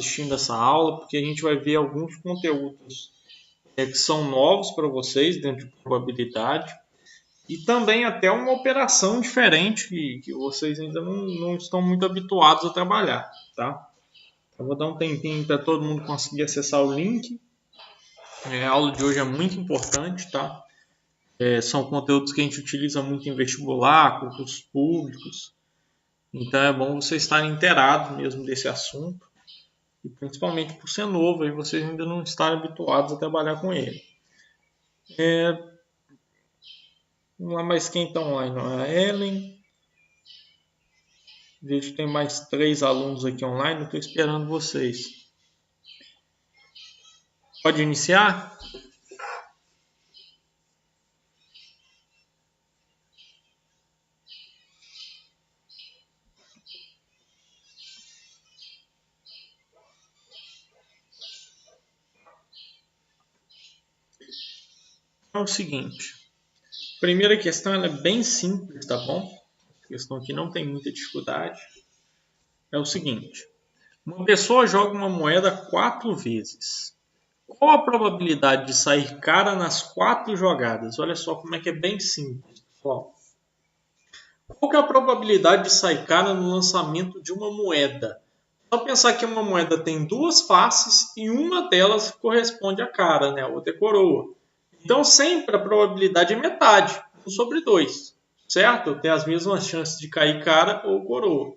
assistindo essa aula, porque a gente vai ver alguns conteúdos que são novos para vocês dentro de probabilidade e também até uma operação diferente que vocês ainda não estão muito habituados a trabalhar, tá? Eu vou dar um tempinho para todo mundo conseguir acessar o link. A aula de hoje é muito importante, tá? São conteúdos que a gente utiliza muito em vestibular, concursos públicos. Então é bom vocês estarem inteirados mesmo desse assunto. E principalmente por ser novo, aí vocês ainda não estarem habituados a trabalhar com ele. Vamos lá, mais quem está online? A Ellen. Vejo que tem mais 3 alunos aqui online. Estou esperando vocês. Pode iniciar? É o seguinte. A primeira questão ela é bem simples, tá bom? A questão aqui não tem muita dificuldade. É o seguinte. Uma pessoa joga uma moeda 4 vezes. Qual a probabilidade de sair cara nas 4 jogadas? Olha só como é que é bem simples, pessoal. Qual que é a probabilidade de sair cara no lançamento de uma moeda? Só pensar que uma moeda tem 2 faces e uma delas corresponde à cara, né? A outra é coroa. Então sempre a probabilidade é metade, 1 sobre 2, certo? Eu tenho as mesmas chances de cair cara ou coroa.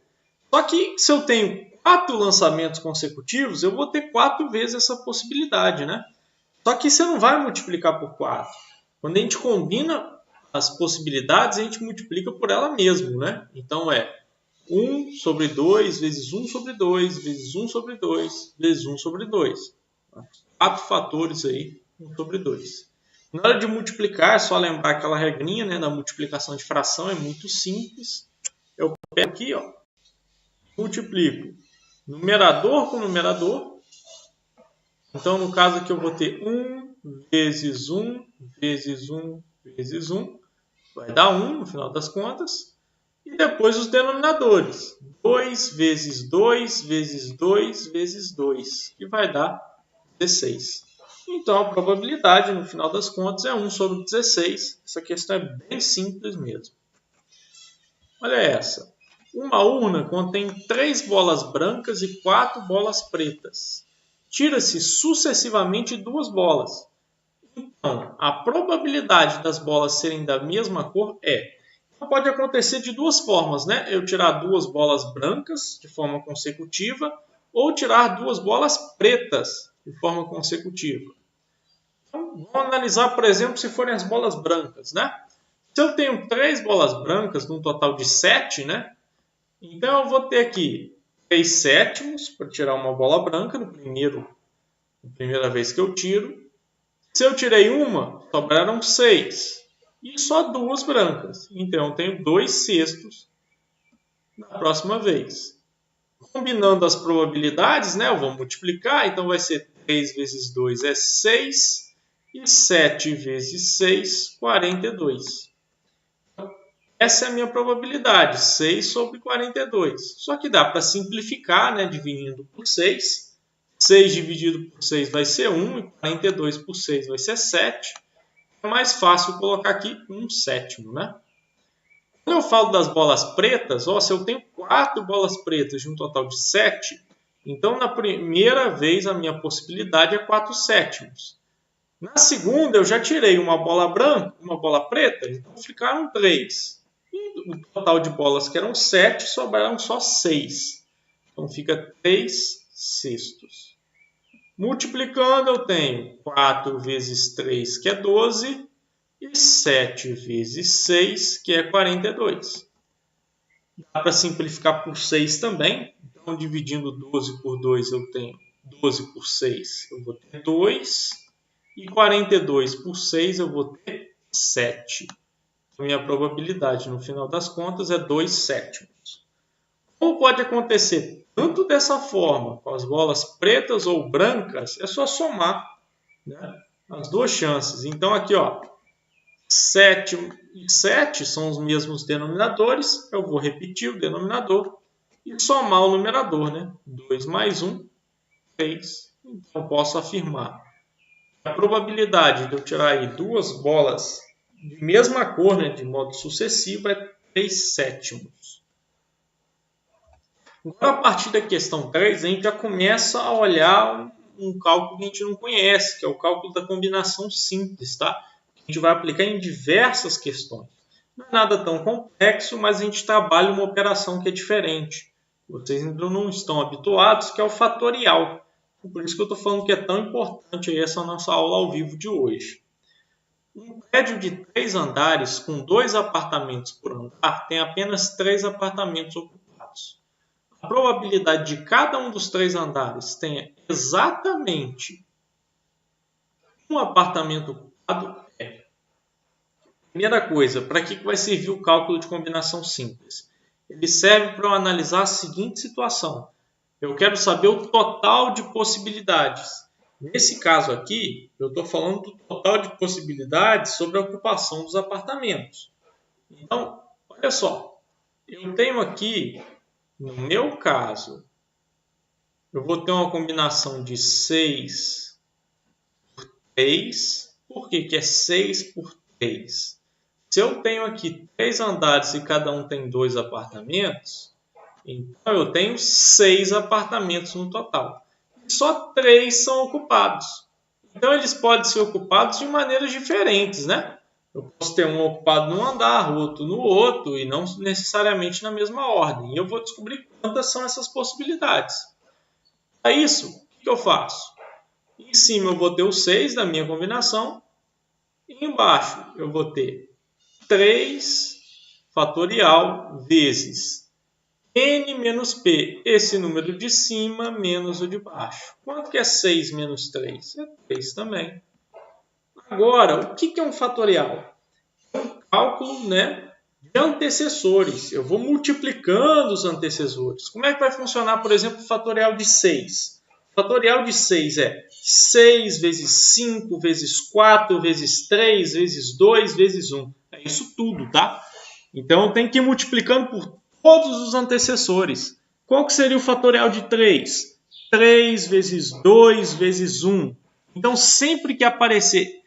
Só que se eu tenho 4 lançamentos consecutivos, eu vou ter 4 vezes essa possibilidade, né? Só que você não vai multiplicar por 4. Quando a gente combina as possibilidades, a gente multiplica por ela mesmo, né? Então é 1 sobre 2 vezes 1 sobre 2 vezes 1 sobre 2 vezes 1 sobre 2. 4 fatores aí, 1 sobre 2. Na hora de multiplicar, é só lembrar aquela regrinha, né, da multiplicação de fração, é muito simples. Eu pego aqui, ó, multiplico numerador com numerador. Então, no caso aqui, eu vou ter 1 vezes 1 vezes 1 vezes 1. Vai dar 1 no final das contas. E depois os denominadores. 2 vezes 2 vezes 2 vezes 2. Que vai dar 16. Então, a probabilidade, no final das contas, é 1 sobre 16. Essa questão é bem simples mesmo. Olha essa. Uma urna contém 3 bolas brancas e 4 bolas pretas. Tira-se sucessivamente 2 bolas. Então, a probabilidade das bolas serem da mesma cor é... Pode acontecer de 2 formas, né? Eu tirar 2 bolas brancas de forma consecutiva ou tirar 2 bolas pretas de forma consecutiva. Então, vamos analisar, por exemplo, se forem as bolas brancas, né? Se eu tenho 3 bolas brancas, num total de 7, né? Então, eu vou ter aqui 3 sétimos para tirar uma bola branca na primeira vez que eu tiro. Se eu tirei uma, sobraram 6. E só 2 brancas. Então, eu tenho 2 sextos na próxima vez. Combinando as probabilidades, né? Eu vou multiplicar. Então, vai ser 3 vezes 2 é 6. E 7 vezes 6, 42. Essa é a minha probabilidade, 6 sobre 42. Só que dá para simplificar, né, dividindo por 6. 6 dividido por 6 vai ser 1, e 42 por 6 vai ser 7. É mais fácil colocar aqui 1 sétimo, né? Quando eu falo das bolas pretas, ó, se eu tenho 4 bolas pretas de um total de 7, então na primeira vez a minha possibilidade é 4 sétimos. Na segunda, eu já tirei uma bola branca, uma bola preta, então ficaram 3. E o total de bolas, que eram 7, sobraram só 6. Então fica 3 sextos. Multiplicando, eu tenho 4 vezes 3, que é 12, e 7 vezes 6, que é 42. Dá para simplificar por 6 também. Então, dividindo 12 por 2, eu tenho 12 por 6, eu vou ter 2. E 42 por 6 eu vou ter 7. Então, minha probabilidade no final das contas é 2 sétimos. Como pode acontecer tanto dessa forma, com as bolas pretas ou brancas, é só somar, né, as 2 chances. Então aqui, ó, 7 e 7 são os mesmos denominadores. Eu vou repetir o denominador e somar o numerador, né? 2 mais 1 3. Então, eu posso afirmar que a probabilidade de eu tirar aí duas bolas de mesma cor, né, de modo sucessivo, é 3/7. Agora, a partir da questão 3, a gente já começa a olhar um cálculo que a gente não conhece, que é o cálculo da combinação simples, tá? A gente vai aplicar em diversas questões. Não é nada tão complexo, mas a gente trabalha uma operação que é diferente. Vocês ainda não estão habituados, que é o fatorial. Por isso que eu estou falando que é tão importante aí essa nossa aula ao vivo de hoje. Um prédio de 3 andares com 2 apartamentos por andar tem apenas 3 apartamentos ocupados. A probabilidade de cada um dos 3 andares tenha exatamente um apartamento ocupado é. Primeira coisa, para que vai servir o cálculo de combinação simples? Ele serve para eu analisar a seguinte situação. Eu quero saber o total de possibilidades. Nesse caso aqui, eu estou falando do total de possibilidades sobre a ocupação dos apartamentos. Então, olha só. Eu tenho aqui, no meu caso, eu vou ter uma combinação de 6 por 3. Por que é 6 por 3? Se eu tenho aqui 3 andares e cada um tem 2 apartamentos, então eu tenho 6 apartamentos no total. Só 3 são ocupados. Então eles podem ser ocupados de maneiras diferentes, né? Eu posso ter um ocupado num andar, outro no outro, e não necessariamente na mesma ordem. E eu vou descobrir quantas são essas possibilidades. Para isso, o que eu faço? Em cima eu vou ter o 6 da minha combinação, e embaixo eu vou ter 3 fatorial vezes n menos p, esse número de cima menos o de baixo. Quanto que é 6 menos 3? É 3 também. Agora, o que é um fatorial? É um cálculo, né, de antecessores. Eu vou multiplicando os antecessores. Como é que vai funcionar, por exemplo, o fatorial de 6? O fatorial de 6 é 6 vezes 5 vezes 4 vezes 3 vezes 2 vezes 1. É isso tudo, tá? Então, eu tenho que ir multiplicando por todos os antecessores. Qual que seria o fatorial de 3? 3 vezes 2 vezes 1. Então, sempre que aparecer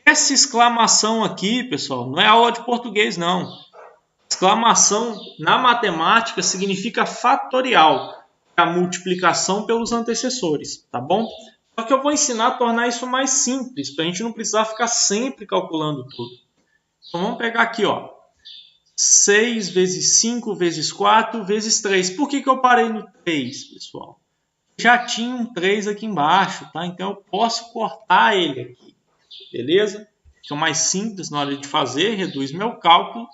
essa exclamação aqui, pessoal, não é aula de português, não. Exclamação na matemática significa fatorial, a multiplicação pelos antecessores, tá bom? Só que eu vou ensinar a tornar isso mais simples, para a gente não precisar ficar sempre calculando tudo. Então, vamos pegar aqui, ó. 6 vezes 5 vezes 4 vezes 3. Por que eu parei no 3, pessoal? Já tinha um 3 aqui embaixo, tá? Então eu posso cortar ele aqui, beleza? Fica mais simples na hora de fazer, reduz meu cálculo.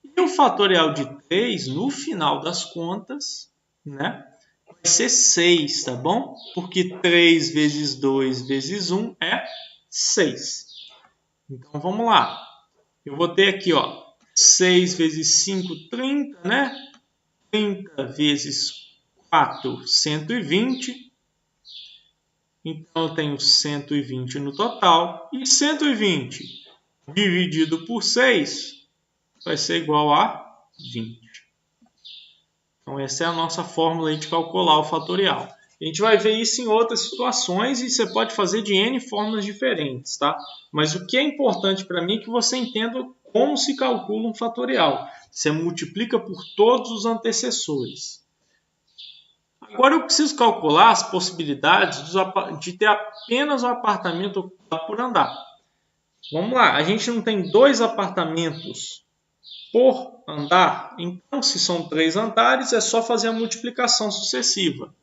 E o fatorial de 3, no final das contas, né, vai ser 6, tá bom? Porque 3 vezes 2 vezes 1 é 6. Então vamos lá. Eu vou ter aqui, ó, 6 vezes 5, 30, né? 30 vezes 4, 120. Então, eu tenho 120 no total. E 120 dividido por 6 vai ser igual a 20. Então, essa é a nossa fórmula de calcular o fatorial. A gente vai ver isso em outras situações e você pode fazer de N fórmulas diferentes, tá? Mas o que é importante para mim é que você entenda como se calcula um fatorial. Você multiplica por todos os antecessores. Agora eu preciso calcular as possibilidades de ter apenas um apartamento ocupado por andar. Vamos lá, a gente não tem 2 apartamentos por andar, então se são 3 andares é só fazer a multiplicação sucessiva.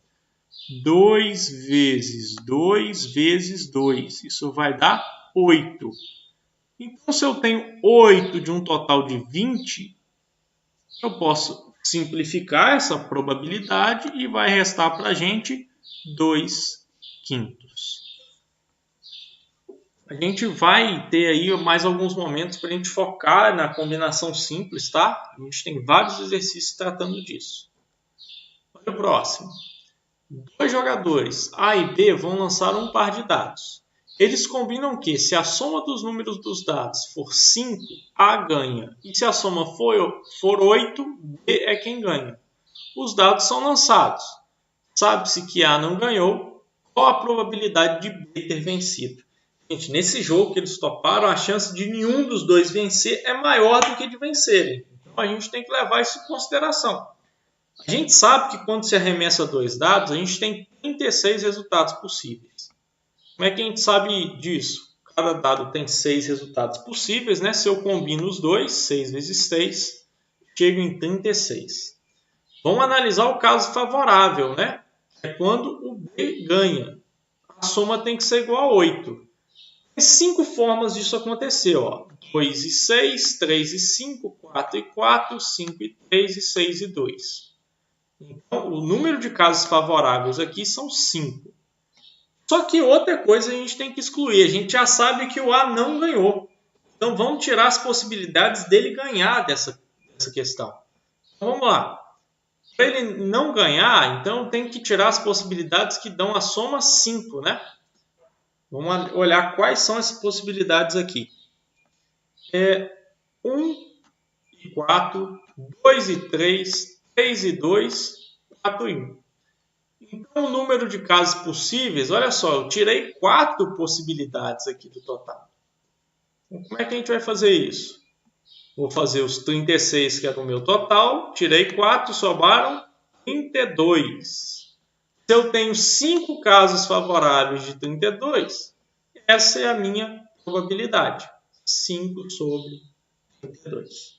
2 vezes 2 vezes 2, isso vai dar 8. Então se eu tenho 8 de um total de 20, eu posso simplificar essa probabilidade e vai restar para a gente 2/5. A gente vai ter aí mais alguns momentos para a gente focar na combinação simples, tá? A gente tem vários exercícios tratando disso. Olha o próximo. 2 jogadores A e B vão lançar um par de dados. Eles combinam que, se a soma dos números dos dados for 5, A ganha. E se a soma for 8, B é quem ganha. Os dados são lançados. Sabe-se que A não ganhou, qual a probabilidade de B ter vencido? Gente, nesse jogo que eles toparam, a chance de nenhum dos dois vencer é maior do que de vencerem. Então a gente tem que levar isso em consideração. A gente sabe que quando se arremessa dois dados, a gente tem 36 resultados possíveis. Como é que a gente sabe disso? Cada dado tem 6 resultados possíveis, né? Se eu combino os dois, 6 vezes 6, chego em 36. Vamos analisar o caso favorável, né? É quando o B ganha. A soma tem que ser igual a 8. Tem 5 formas disso acontecer. Ó. 2 e 6, 3 e 5, 4 e 4, 5 e 3 e 6 e 2. Então, o número de casos favoráveis aqui são 5. Só que outra coisa a gente tem que excluir. A gente já sabe que o A não ganhou. Então, vamos tirar as possibilidades dele ganhar dessa questão. Então, vamos lá. Para ele não ganhar, então tem que tirar as possibilidades que dão a soma 5, né? Vamos olhar quais são as possibilidades aqui. 1 e 4, 2 e 3, 3 e 2, 4 e 1. Então, o número de casos possíveis, olha só, eu tirei 4 possibilidades aqui do total. Então, como é que a gente vai fazer isso? Vou fazer os 36, que era o meu total, tirei 4, sobraram 32. Se eu tenho 5 casos favoráveis de 32, essa é a minha probabilidade. 5 sobre 32.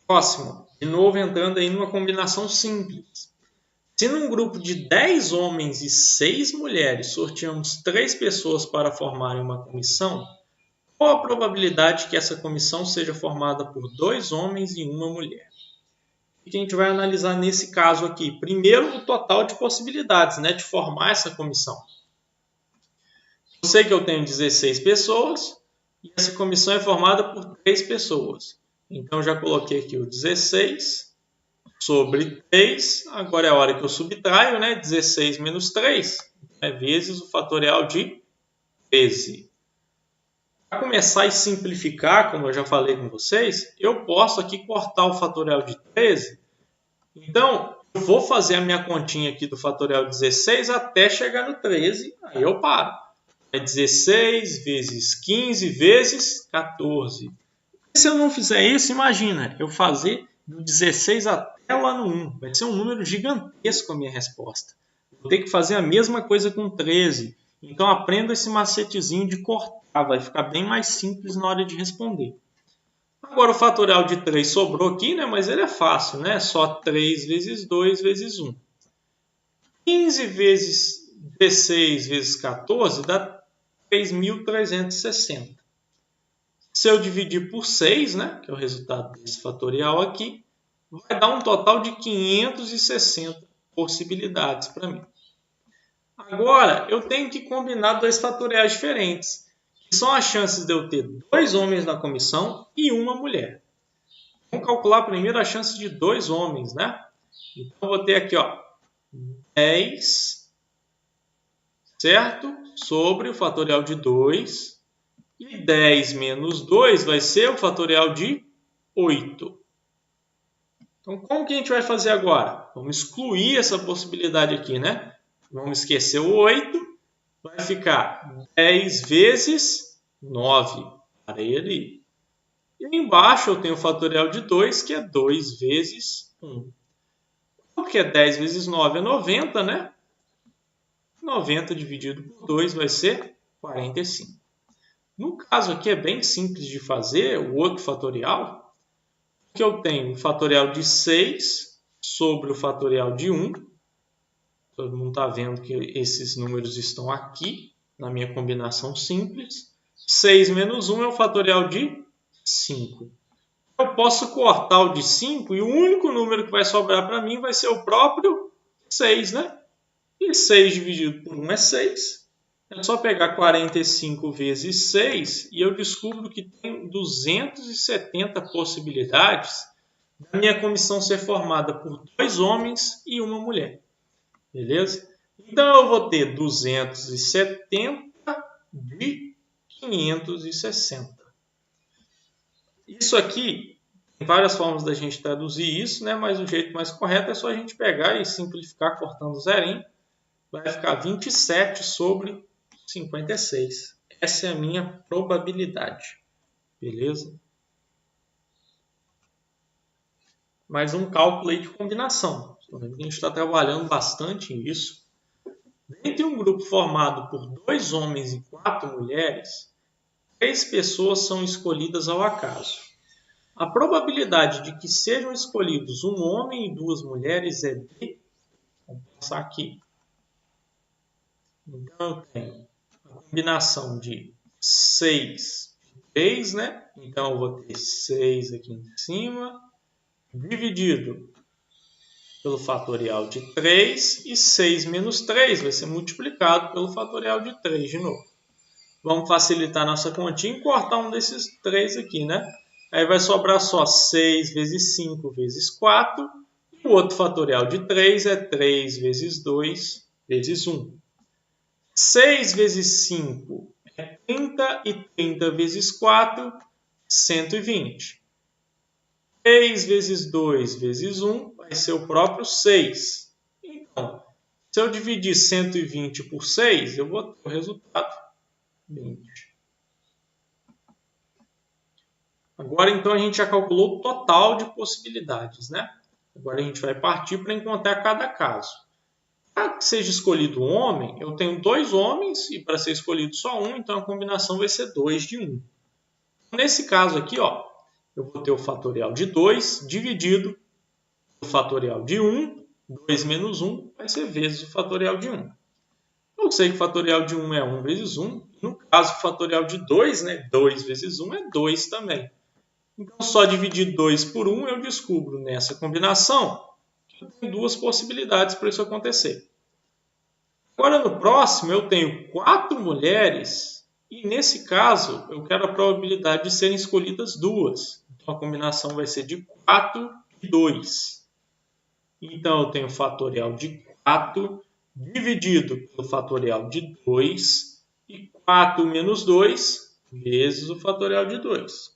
Próximo. De novo, entrando aí numa combinação simples. Se num grupo de 10 homens e 6 mulheres sorteamos 3 pessoas para formarem uma comissão, qual a probabilidade que essa comissão seja formada por 2 homens e 1 mulher? O que a gente vai analisar nesse caso aqui? Primeiro, o total de possibilidades, né, de formar essa comissão. Eu sei que eu tenho 16 pessoas e essa comissão é formada por 3 pessoas. Então, já coloquei aqui o 16 sobre 3. Agora é a hora que eu subtraio, né? 16 menos 3 é vezes o fatorial de 13. Para começar a simplificar, como eu já falei com vocês, eu posso aqui cortar o fatorial de 13. Então, eu vou fazer a minha continha aqui do fatorial 16 até chegar no 13. Aí eu paro. É 16 vezes 15 vezes 14. Se eu não fizer isso, imagina, eu fazer do 16 até lá no 1. Vai ser um número gigantesco a minha resposta. Vou ter que fazer a mesma coisa com 13. Então, aprenda esse macetezinho de cortar. Vai ficar bem mais simples na hora de responder. Agora, o fatorial de 3 sobrou aqui, né? Mas ele é fácil, né? Só 3 vezes 2 vezes 1. 15 vezes 16 vezes 14 dá 3.360. Se eu dividir por 6, né, que é o resultado desse fatorial aqui, vai dar um total de 560 possibilidades para mim. Agora, eu tenho que combinar 2 fatoriais diferentes, que são as chances de eu ter 2 homens na comissão e 1 mulher. Vamos calcular primeiro a chance de 2 homens, né? Então, eu vou ter aqui, ó, 10, certo? Sobre o fatorial de 2. E 10 menos 2 vai ser o fatorial de 8. Então, como que a gente vai fazer agora? Vamos excluir essa possibilidade aqui, né? Vamos esquecer o 8. Vai ficar 10 vezes 9. Para ele. E embaixo eu tenho o fatorial de 2, que é 2 vezes 1. Porque 10 vezes 9 é 90, né? 90 dividido por 2 vai ser 45. No caso aqui é bem simples de fazer, o outro fatorial, que eu tenho o fatorial de 6 sobre o fatorial de 1. Todo mundo está vendo que esses números estão aqui, na minha combinação simples. 6 menos 1 é o fatorial de 5. Eu posso cortar o de 5 e o único número que vai sobrar para mim vai ser o próprio 6, né? E 6 dividido por 1 é 6. É só pegar 45 vezes 6 e eu descubro que tem 270 possibilidades da minha comissão ser formada por 2 homens e 1 mulher. Beleza? Então eu vou ter 270 de 560. Isso aqui Tem várias formas da gente traduzir isso, né? Mas o jeito mais correto é só a gente pegar e simplificar cortando o zerinho. Vai ficar 27 sobre 56. Essa é a minha probabilidade. Beleza? Mais um cálculo aí de combinação. A gente está trabalhando bastante nisso. Dentre um grupo formado por 2 homens e 4 mulheres, 3 pessoas são escolhidas ao acaso. A probabilidade de que sejam escolhidos um homem e 2 mulheres é de... Vamos passar aqui. Então, eu tenho a combinação de 6 e 3, né? Então, eu vou ter 6 aqui em cima, dividido pelo fatorial de 3, e 6 menos 3 vai ser multiplicado pelo fatorial de 3 de novo. Vamos facilitar nossa continha e cortar um desses 3 aqui, né? Aí vai sobrar só 6 vezes 5 vezes 4. E o outro fatorial de 3 é 3 vezes 2 vezes 1. 6 vezes 5 é 30 e 30 vezes 4, 120. 3 vezes 2 vezes 1 vai ser o próprio 6. Então, se eu dividir 120 por 6, eu vou ter o resultado 20. Agora, então, a gente já calculou o total de possibilidades, né? Agora a gente vai partir para encontrar cada caso. Para que seja escolhido um homem, eu tenho 2 homens e para ser escolhido só um, então a combinação vai ser 2 de 1. Nesse caso aqui, ó, eu vou ter o fatorial de 2 dividido pelo fatorial de 1. 2 menos 1 vai ser vezes o fatorial de 1. Eu sei que o fatorial de 1 é 1 vezes 1. No caso, o fatorial de 2, né, 2 vezes 1 é 2 também. Então, só dividir 2 por 1, eu descubro nessa combinação que eu tenho 2 possibilidades para isso acontecer. Agora, no próximo, eu tenho 4 mulheres e, nesse caso, eu quero a probabilidade de serem escolhidas 2. Então, a combinação vai ser de 4 e 2. Então, eu tenho o fatorial de 4 dividido pelo fatorial de 2 e 4 menos 2 vezes o fatorial de 2.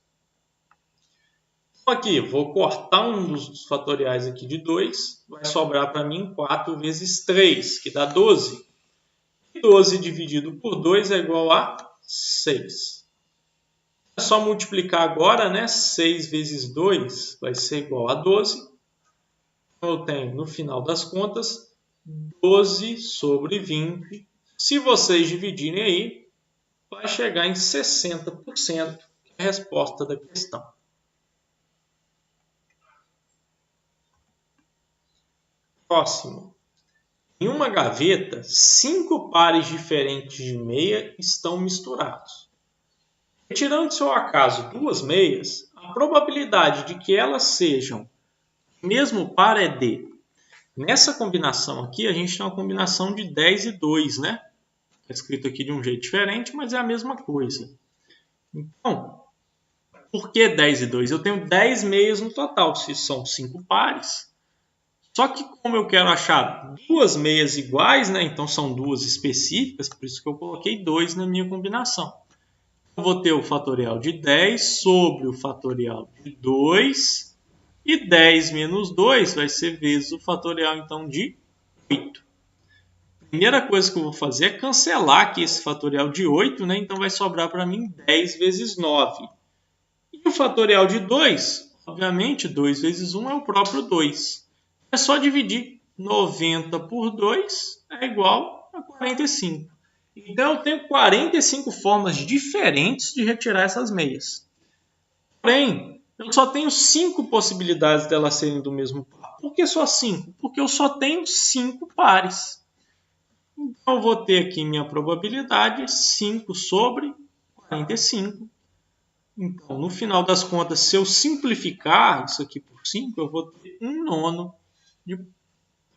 Aqui, vou cortar um dos fatoriais aqui de 2, vai sobrar para mim 4 vezes 3, que dá 12. E 12 dividido por 2 é igual a 6. É só multiplicar agora, né? 6 vezes 2 vai ser igual a 12. Então, eu tenho, no final das contas, 12 sobre 20. Se vocês dividirem aí, vai chegar em 60%, que é a resposta da questão. Próximo. Em uma gaveta, 5 pares diferentes de meia estão misturados. Retirando-se ao acaso 2 meias, a probabilidade de que elas sejam o mesmo par é de... Nessa combinação aqui, a gente tem uma combinação de 10 e 2, né? Está escrito aqui de um jeito diferente, mas é a mesma coisa. Então, por que 10 e 2? Eu tenho 10 meias no total, se são 5 pares. Só que como eu quero achar 2 meias iguais, né? Então são 2 específicas, por isso que eu coloquei 2 na minha combinação. Eu vou ter o fatorial de 10 sobre o fatorial de 2. E 10 menos 2 vai ser vezes o fatorial, então, de 8. A primeira coisa que eu vou fazer é cancelar aqui esse fatorial de 8, né? Então vai sobrar para mim 10 vezes 9. E o fatorial de 2, obviamente, 2 vezes 1 é o próprio 2. É só dividir 90 por 2 é igual a 45. Então, eu tenho 45 formas diferentes de retirar essas meias. Porém, eu só tenho 5 possibilidades delas serem do mesmo par. Por que só 5? Porque eu só tenho 5 pares. Então, eu vou ter aqui minha probabilidade 5 sobre 45. Então, no final das contas, se eu simplificar isso aqui por 5, eu vou ter 1/9 de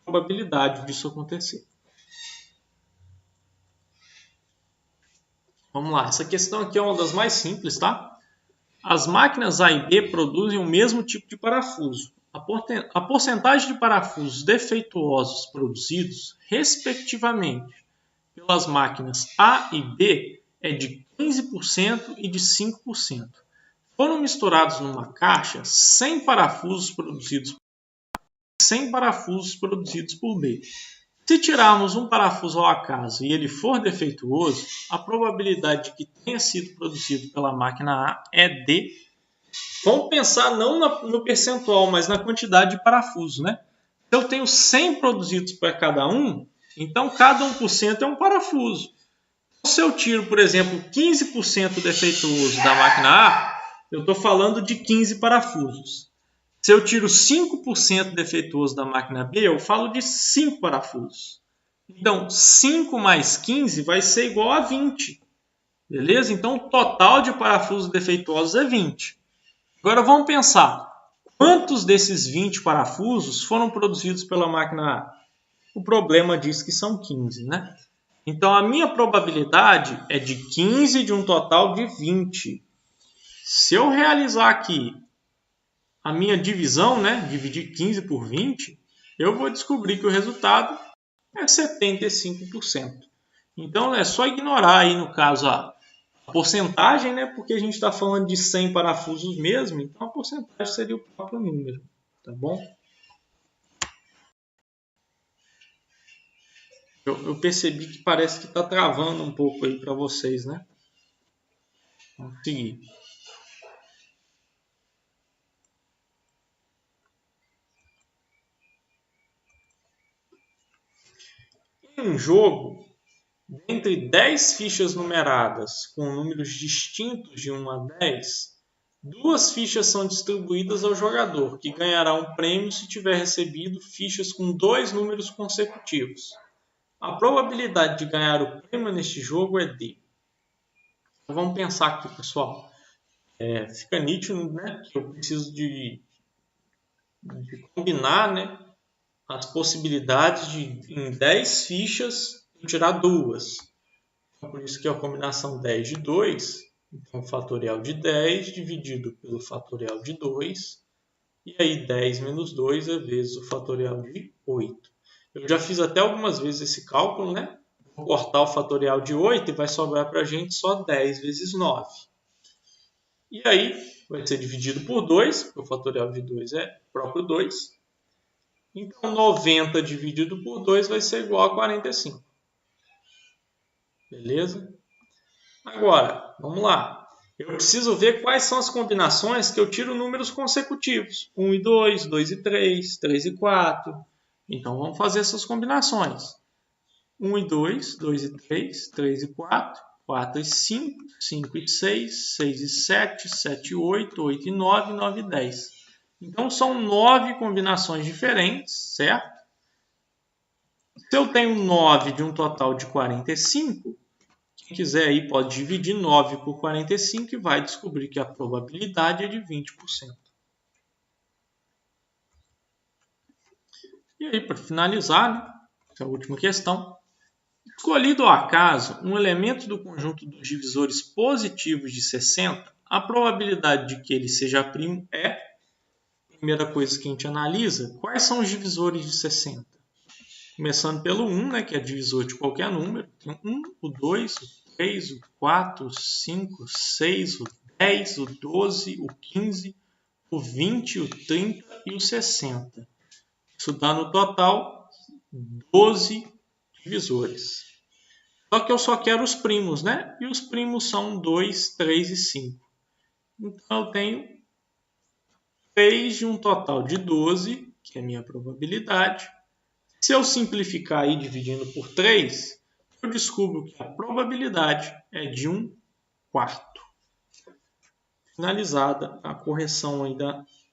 probabilidade disso acontecer. Vamos lá, essa questão aqui é uma das mais simples, tá? As máquinas A e B produzem o mesmo tipo de parafuso. A porcentagem de parafusos defeituosos produzidos, respectivamente, pelas máquinas A e B é de 15% e de 5%. foram misturados numa caixa 100 parafusos produzidos por A e 100 parafusos produzidos por B. Se tirarmos um parafuso ao acaso e ele for defeituoso, a probabilidade de que tenha sido produzido pela máquina A é D. Vamos pensar não no percentual, mas na quantidade de parafusos, né? Se eu tenho 100 produzidos para cada um, então cada 1% é um parafuso. Se eu tiro, por exemplo, 15% defeituoso da máquina A, eu estou falando de 15 parafusos. Se eu tiro 5% defeituoso da máquina B, eu falo de 5 parafusos. Então, 5 mais 15 vai ser igual a 20. Beleza? Então, o total de parafusos defeituosos é 20. Agora, vamos pensar. Quantos desses 20 parafusos foram produzidos pela máquina A? O problema diz que são 15, né? Então, a minha probabilidade é de 15 de um total de 20. Se eu realizar aqui a minha divisão, né, dividir 15 por 20, eu vou descobrir que o resultado é 75%. Então, é só ignorar aí, no caso, a porcentagem, né, porque a gente está falando de 100 parafusos mesmo, então a porcentagem seria o próprio número, tá bom? Eu percebi que parece que está travando um pouco aí para vocês, né? Vamos seguir. Em um jogo, entre 10 fichas numeradas com números distintos de 1 a 10, 2 fichas são distribuídas ao jogador, que ganhará um prêmio se tiver recebido fichas com 2 números consecutivos. A probabilidade de ganhar o prêmio neste jogo é D. Então, vamos pensar aqui, pessoal. Fica nítido, né, que eu preciso de combinar, né, as possibilidades de, em 10 fichas, eu tirar 2. Então, por isso que é a combinação 10 de 2, então o fatorial de 10 dividido pelo fatorial de 2, e aí 10 menos 2 é vezes o fatorial de 8. Eu já fiz até algumas vezes esse cálculo, né? Vou cortar o fatorial de 8 e vai sobrar para a gente só 10 vezes 9. E aí vai ser dividido por 2, porque o fatorial de 2 é próprio 2. Então 90 dividido por 2 vai ser igual a 45. Beleza? Agora, vamos lá. Eu preciso ver quais são as combinações que eu tiro números consecutivos. 1 e 2, 2 e 3, 3 e 4. Então, vamos fazer essas combinações. 1 e 2, 2 e 3, 3 e 4, 4 e 5, 5 e 6, 6 e 7, 7 e 8, 8 e 9, 9 e 10. Então, são 9 combinações diferentes, certo? Se eu tenho 9 de um total de 45, quem quiser aí pode dividir 9 por 45 e vai descobrir que a probabilidade é de 20%. E aí, para finalizar, né, essa é a última questão. Escolhido ao acaso um elemento do conjunto dos divisores positivos de 60, a probabilidade de que ele seja primo é, a primeira coisa que a gente analisa, quais são os divisores de 60? Começando pelo 1, né, que é divisor de qualquer número. Tem o 1, o 2, o 3, o 4, o 5, o 6, o 10, o 12, o 15, o 20, o 30 e o 60. Isso dá no total 12 divisores. Só que eu só quero os primos, né? E os primos são 2, 3 e 5. Então eu tenho 3 de um total de 12, que é a minha probabilidade. Se eu simplificar aí dividindo por 3, eu descubro que a probabilidade é de 1/4. Finalizada a correção aí